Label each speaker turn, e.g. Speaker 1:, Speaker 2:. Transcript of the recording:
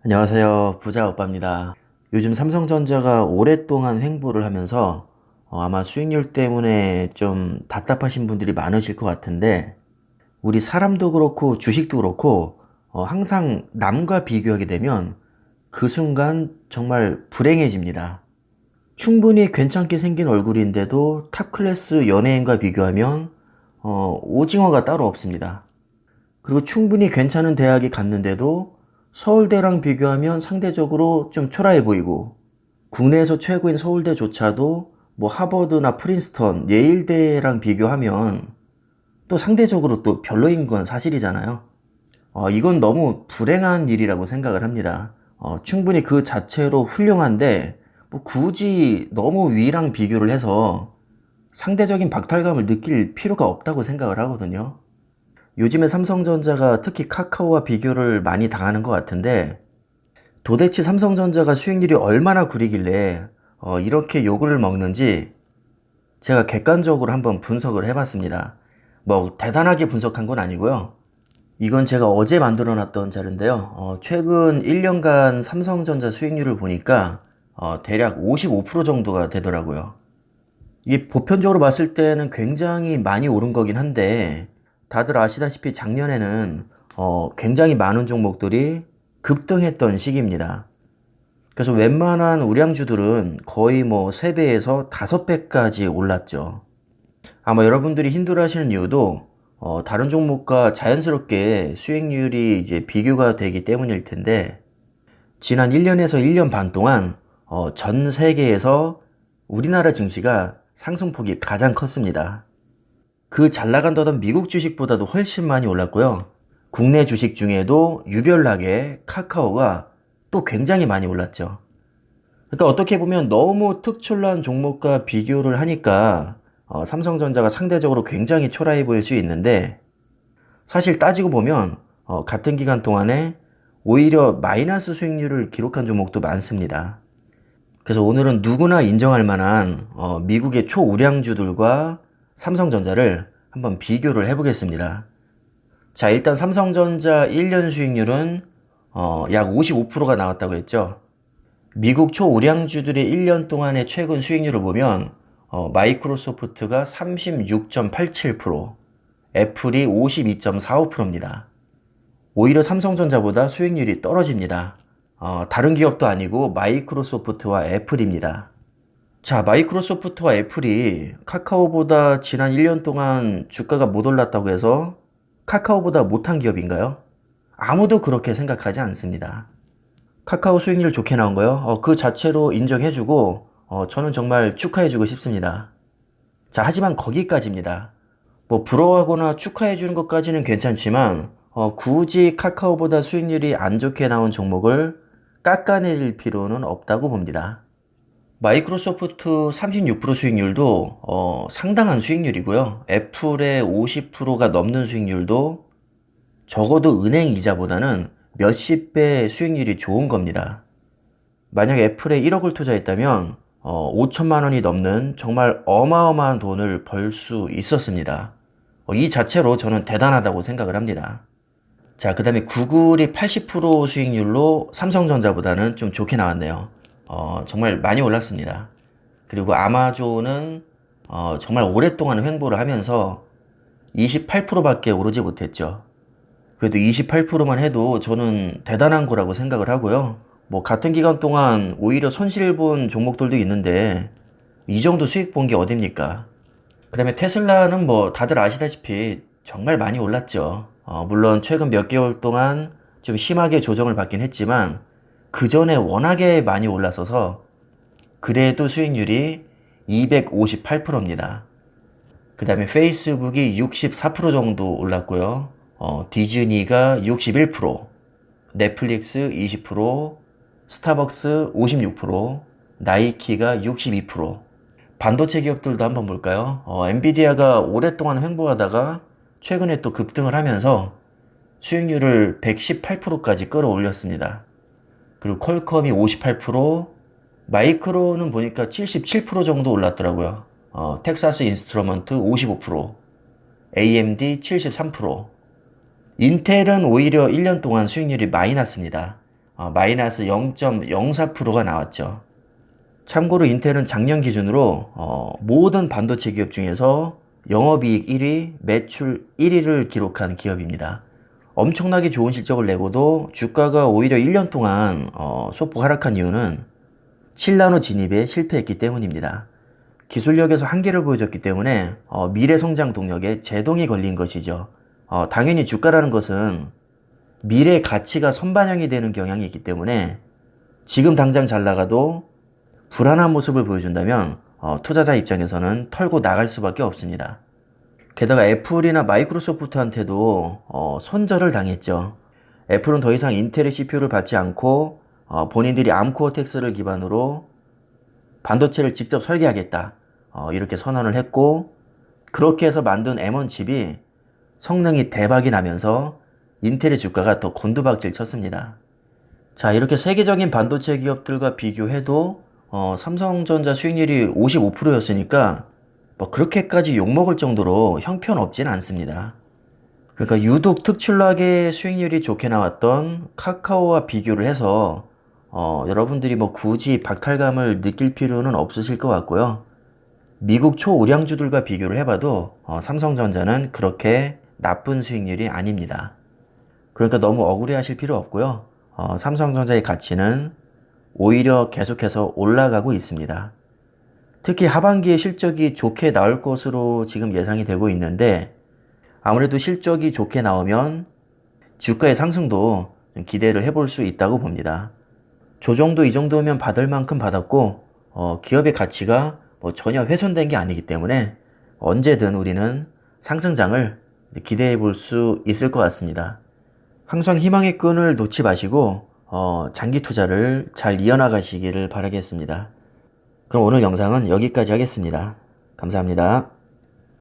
Speaker 1: 안녕하세요. 부자 오빠입니다. 요즘 삼성전자가 오랫동안 횡보를 하면서 아마 수익률 때문에 좀 답답하신 분들이 많으실 것 같은데 우리 사람도 그렇고 주식도 그렇고 항상 남과 비교하게 되면 그 순간 정말 불행해집니다. 충분히 괜찮게 생긴 얼굴인데도 탑클래스 연예인과 비교하면 오징어가 따로 없습니다. 그리고 충분히 괜찮은 대학에 갔는데도 서울대랑 비교하면 상대적으로 좀 초라해 보이고 국내에서 최고인 서울대조차도 뭐 하버드나 프린스턴, 예일대랑 비교하면 또 상대적으로 또 별로인 건 사실이잖아요. 이건 너무 불행한 일이라고 생각을 합니다. 충분히 그 자체로 훌륭한데 뭐 굳이 너무 위랑 비교를 해서 상대적인 박탈감을 느낄 필요가 없다고 생각을 하거든요. 요즘에 삼성전자가 특히 카카오와 비교를 많이 당하는 것 같은데 도대체 삼성전자가 수익률이 얼마나 구리길래 이렇게 욕을 먹는지 제가 객관적으로 한번 분석을 해봤습니다. 뭐 대단하게 분석한 건 아니고요. 이건 제가 어제 만들어 놨던 자료인데요. 최근 1년간 삼성전자 수익률을 보니까 대략 55% 정도가 되더라고요. 이게 보편적으로 봤을 때는 굉장히 많이 오른 거긴 한데 다들 아시다시피 작년에는 굉장히 많은 종목들이 급등했던 시기입니다. 그래서 웬만한 우량주들은 거의 뭐 3배에서 5배까지 올랐죠. 아마 여러분들이 힘들어하시는 이유도 다른 종목과 자연스럽게 수익률이 이제 비교가 되기 때문일 텐데 지난 1년에서 1년 반 동안 전 세계에서 우리나라 증시가 상승폭이 가장 컸습니다. 그 잘 나간다던 미국 주식보다도 훨씬 많이 올랐고요. 국내 주식 중에도 유별나게 카카오가 또 굉장히 많이 올랐죠. 그러니까 어떻게 보면 너무 특출난 종목과 비교를 하니까 삼성전자가 상대적으로 굉장히 초라해 보일 수 있는데 사실 따지고 보면 같은 기간 동안에 오히려 마이너스 수익률을 기록한 종목도 많습니다. 그래서 오늘은 누구나 인정할 만한 미국의 초우량주들과 삼성전자를 한번 비교를 해보겠습니다. 자, 일단 삼성전자 1년 수익률은 약 55%가 나왔다고 했죠. 미국 초우량주들의 1년 동안의 최근 수익률을 보면 마이크로소프트가 36.87%, 애플이 52.45%입니다. 오히려 삼성전자보다 수익률이 떨어집니다. 다른 기업도 아니고 마이크로소프트와 애플입니다. 자, 마이크로소프트와 애플이 카카오보다 지난 1년 동안 주가가 못 올랐다고 해서 카카오보다 못한 기업인가요? 아무도 그렇게 생각하지 않습니다. 카카오 수익률 좋게 나온 거요? 그 자체로 인정해주고, 저는 정말 축하해주고 싶습니다. 자, 하지만 거기까지입니다. 뭐, 부러워하거나 축하해주는 것까지는 괜찮지만, 굳이 카카오보다 수익률이 안 좋게 나온 종목을 깎아낼 필요는 없다고 봅니다. 마이크로소프트 36% 수익률도 상당한 수익률이고요. 애플의 50%가 넘는 수익률도 적어도 은행 이자보다는 몇십 배 수익률이 좋은 겁니다. 만약 애플에 1억을 투자했다면 5천만 원이 넘는 정말 어마어마한 돈을 벌 수 있었습니다. 이 자체로 저는 대단하다고 생각을 합니다. 자, 그 다음에 구글이 80% 수익률로 삼성전자보다는 좀 좋게 나왔네요. 정말 많이 올랐습니다. 그리고 아마존은 정말 오랫동안 횡보를 하면서 28%밖에 오르지 못했죠. 그래도 28%만 해도 저는 대단한 거라고 생각을 하고요. 뭐 같은 기간 동안 오히려 손실 본 종목들도 있는데 이 정도 수익 본 게 어딥니까? 그 다음에 테슬라는 뭐 다들 아시다시피 정말 많이 올랐죠. 물론 최근 몇 개월 동안 좀 심하게 조정을 받긴 했지만 그 전에 워낙에 많이 올랐어서 그래도 수익률이 258%입니다. 그 다음에 페이스북이 64% 정도 올랐고요. 디즈니가 61%, 넷플릭스 20%, 스타벅스 56%, 나이키가 62%. 반도체 기업들도 한번 볼까요? 엔비디아가 오랫동안 횡보하다가 최근에 또 급등을 하면서 수익률을 118%까지 끌어올렸습니다. 그리고 퀄컴이 58%, 마이크로는 보니까 77% 정도 올랐더라고요. 텍사스 인스트루먼트 55%, AMD 73%, 인텔은 오히려 1년 동안 수익률이 많이 났습니다. 마이너스 0.04%가 나왔죠. 참고로 인텔은 작년 기준으로 모든 반도체 기업 중에서 영업이익 1위, 매출 1위를 기록한 기업입니다. 엄청나게 좋은 실적을 내고도 주가가 오히려 1년 동안 소폭 하락한 이유는 7나노 진입에 실패했기 때문입니다. 기술력에서 한계를 보여줬기 때문에 미래 성장 동력에 제동이 걸린 것이죠. 당연히 주가라는 것은 미래 가치가 선반영이 되는 경향이 있기 때문에 지금 당장 잘 나가도 불안한 모습을 보여준다면 투자자 입장에서는 털고 나갈 수밖에 없습니다. 게다가 애플이나 마이크로소프트한테도 손절을 당했죠. 애플은 더 이상 인텔의 CPU를 받지 않고 본인들이 암코어텍스를 기반으로 반도체를 직접 설계하겠다, 이렇게 선언을 했고, 그렇게 해서 만든 M1 칩이 성능이 대박이 나면서 인텔의 주가가 더 곤두박질 쳤습니다. 자, 이렇게 세계적인 반도체 기업들과 비교해도 삼성전자 수익률이 55%였으니까 뭐 그렇게까지 욕먹을 정도로 형편없진 않습니다. 그러니까 유독 특출나게 수익률이 좋게 나왔던 카카오와 비교를 해서 여러분들이 뭐 굳이 박탈감을 느낄 필요는 없으실 것 같고요. 미국 초우량주들과 비교를 해봐도 삼성전자는 그렇게 나쁜 수익률이 아닙니다. 그러니까 너무 억울해하실 필요 없고요. 삼성전자의 가치는 오히려 계속해서 올라가고 있습니다. 특히 하반기에 실적이 좋게 나올 것으로 지금 예상이 되고 있는데, 아무래도 실적이 좋게 나오면 주가의 상승도 기대를 해볼 수 있다고 봅니다. 조정도 이 정도면 받을 만큼 받았고 기업의 가치가 뭐 전혀 훼손된 게 아니기 때문에 언제든 우리는 상승장을 기대해 볼 수 있을 것 같습니다. 항상 희망의 끈을 놓지 마시고 장기 투자를 잘 이어나가시기를 바라겠습니다. 그럼 오늘 영상은 여기까지 하겠습니다. 감사합니다.